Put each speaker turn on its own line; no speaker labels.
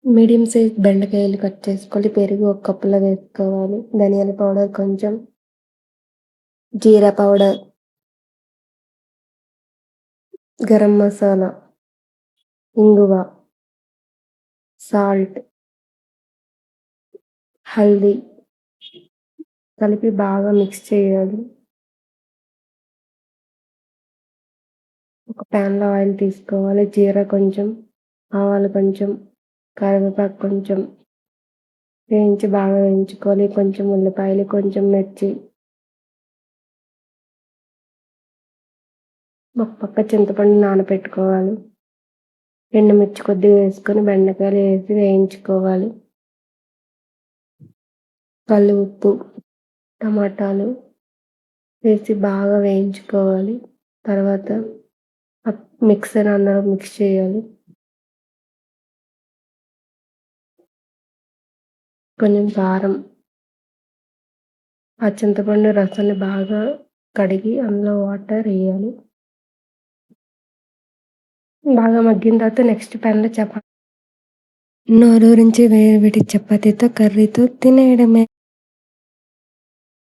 Medium size బెండకాయలు cut చేసుకోవాలి. పెరుగు ఒక కప్పులో వేసుకోవాలి. ధనియాల పౌడర్ కొంచెం, జీరా పౌడర్, గరం మసాలా, ఇంగువ, సాల్ట్, హల్దీ కలిపి బాగా మిక్స్ చేయాలి. ఒక ప్యాన్‌లో ఆయిల్ తీసుకోవాలి. జీరా కొంచెం, ఆవాలు కొంచెం, కరివేపాకు కొంచెం బాగా వేయించుకోవాలి. కొంచెం ఉల్లిపాయలు, కొంచెం మిర్చి, ఒక పక్క చింతపండు నానబెట్టుకోవాలి. ఎండుమిర్చి కొద్దిగా వేసుకొని బెండకాయలు వేసి వేయించుకోవాలి. కల్లు ఉప్పు, టమాటాలు వేసి బాగా వేయించుకోవాలి. తర్వాత మిక్సర్ అందులో మిక్స్ చేయాలి. కొంచెం కారం, ఆ చింతపండు రసాన్ని బాగా కడిగి అందులో వాటర్ ఎయ్యాలి. బాగా మగ్గిన తర్వాత నెక్స్ట్ ప్యాన్‌లో నోరూరించి వేడి వేడి చపాతీతో, కర్రీతో తినేయడమే.